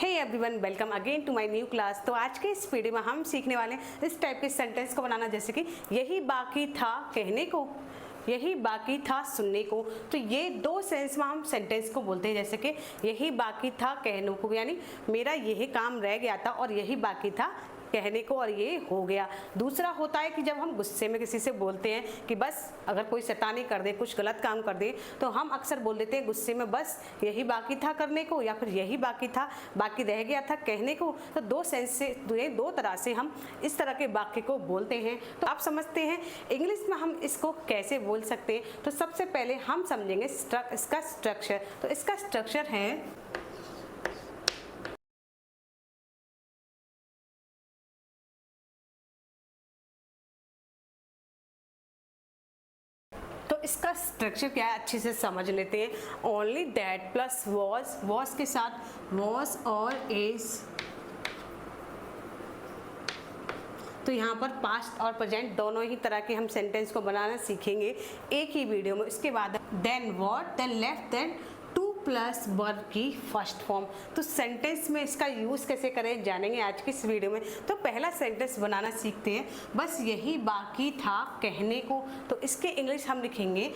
Hey everyone, welcome again to my new class. तो आज के इस वीडियो में हम सीखने वाले हैं इस टाइप के सेंटेंस को बनाना, जैसे कि यही बाकी था कहने को, यही बाकी था सुनने को। तो ये दो सेंस में हम सेंटेंस को बोलते हैं, जैसे कि यही बाकी था कहने को, यानी मेरा यही काम रह गया था और यही बाकी था कहने को और ये हो गया। दूसरा होता है कि जब हम गुस्से में किसी से बोलते हैं कि बस अगर कोई शैतानी कर दे, कुछ गलत काम कर दे, तो हम अक्सर बोल देते हैं गुस्से में बस यही बाकी था करने को, या फिर यही बाकी था, बाकी रह गया था कहने को। तो दो सेंस से, दो तरह से हम इस तरह के वाक्य को बोलते हैं। तो आप समझते हैं इंग्लिश में हम इसको कैसे बोल सकते हैं। तो सबसे पहले हम समझेंगे इसका स्ट्रक्चर। तो इसका स्ट्रक्चर है, तो इसका स्ट्रक्चर क्या है अच्छे से समझ लेते हैं। ओनली दैट प्लस वॉज के साथ वॉज और इज। तो यहाँ पर पास्ट और प्रेजेंट दोनों ही तरह के हम सेंटेंस को बनाना सीखेंगे एक ही वीडियो में। उसके बाद then what, then left, then to plus verb की फर्स्ट फॉर्म। तो सेंटेंस में इसका यूज कैसे करें जानेंगे आज की इस वीडियो में। तो पहला सेंटेंस बनाना सीखते हैं, बस यही बाकी था कहने को। तो इसके इंग्लिश हम लिखेंगे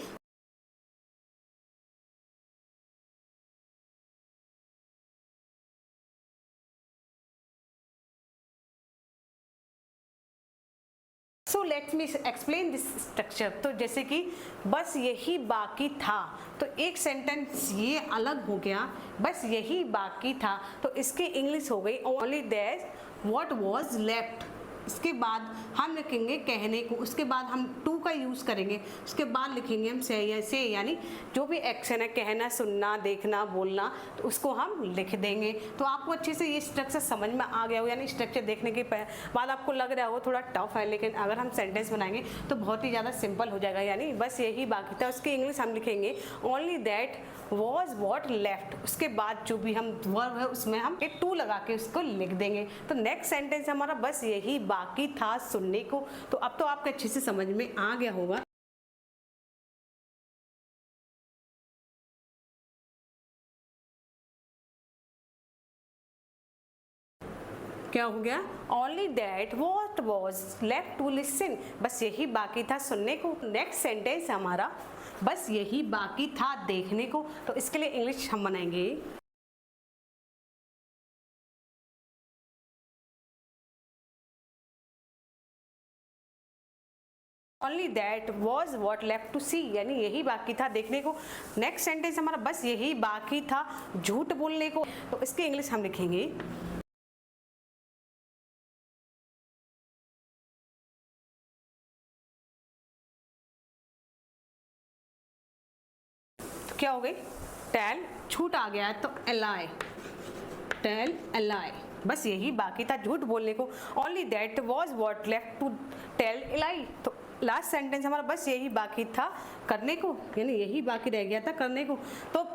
so let me explain this structure. तो जैसे कि बस यही बाकी था, तो एक सेंटेंस ये अलग हो गया, बस यही बाकी था। तो इसकी इंग्लिश हो गई only that what was left. इसके बाद हम लिखेंगे कहने को, उसके बाद हम टू का यूज़ करेंगे, उसके बाद लिखेंगे हम से यानी जो भी एक्शन है, कहना, सुनना, देखना, बोलना, तो उसको हम लिख देंगे। तो आपको अच्छे से ये स्ट्रक्चर समझ में आ गया हो, यानी स्ट्रक्चर देखने के बाद आपको लग रहा हो थोड़ा टफ है, लेकिन अगर हम सेंटेंस बनाएंगे तो बहुत ही ज़्यादा सिंपल हो जाएगा। यानी बस यही बाकी था, उसकी इंग्लिश हम लिखेंगे only that was what left. उसके बाद जो भी हम वर्ब है उसमें हम एक टू लगा के उसको लिख देंगे। तो नेक्स्ट सेंटेंस हमारा बस यही बाकी था सुनने को। तो अब तो आपको अच्छे से समझ में आ गया होगा। क्या हो गया? Only that what was left to listen. बस यही बाकी था सुनने को। नेक्स्ट सेंटेंस हमारा बस यही बाकी था देखने को। तो इसके लिए इंग्लिश हम बनाएंगे only that was what left to see, यानी यही बाकी था देखने को। नेक्स्ट सेंटेंस हमारा बस यही बाकी था झूठ बोलने को। तो इसकी इंग्लिश हम लिखेंगे क्या हो गई? टेल, झूठ आ गया है तो एलाई, टेल एलाई। बस यही बाकी था झूठ बोलने को। Only that was what left to tell a lie. तो लास्ट सेंटेंस हमारा बस यही बाकी था करने को, यानी यही बाकी रह गया था करने को। तो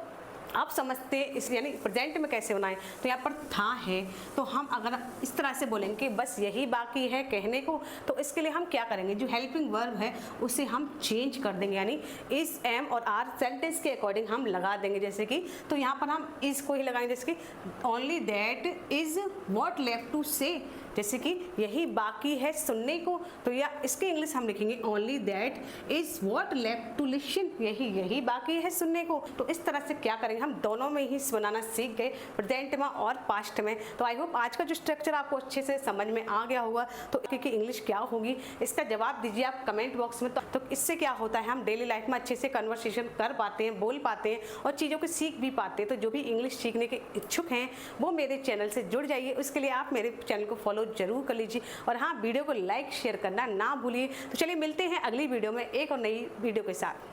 आप समझते हैं इस यानी प्रेजेंट में कैसे बनाएं। तो यहाँ पर था है, तो हम अगर इस तरह से बोलेंगे कि बस यही बाकी है कहने को, तो इसके लिए हम क्या करेंगे, जो हेल्पिंग वर्ब है उसे हम चेंज कर देंगे, यानी इज, एम और आर सेंटेंस के अकॉर्डिंग हम लगा देंगे। जैसे कि तो यहाँ पर हम इज को ही लगाएंगे, जैसे कि only that is what left to say, जैसे कि यही बाकी है सुनने को। तो या इसके इंग्लिश हम लिखेंगे only that is what left to listen, यही बाकी है सुनने को। तो इस तरह से क्या करेंगे, हम दोनों में ही बनाना सीख गए, प्रेजेंट में और पास्ट में। तो आई होप आज का जो स्ट्रक्चर आपको अच्छे से समझ में आ गया होगा। तो इसकी इंग्लिश क्या होगी इसका जवाब दीजिए आप कमेंट बॉक्स में। तो इससे क्या होता है, हम डेली लाइफ में अच्छे से कन्वर्सेशन कर पाते हैं, बोल पाते हैं और चीज़ों को सीख भी पाते हैं। तो जो भी इंग्लिश सीखने के इच्छुक हैं वो मेरे चैनल से जुड़ जाइए। उसके लिए आप मेरे चैनल को फॉलो जरूर कर लीजिए और हाँ, वीडियो को लाइक शेयर करना ना भूलिए। तो चलिए मिलते हैं अगली वीडियो में एक और नई वीडियो के साथ।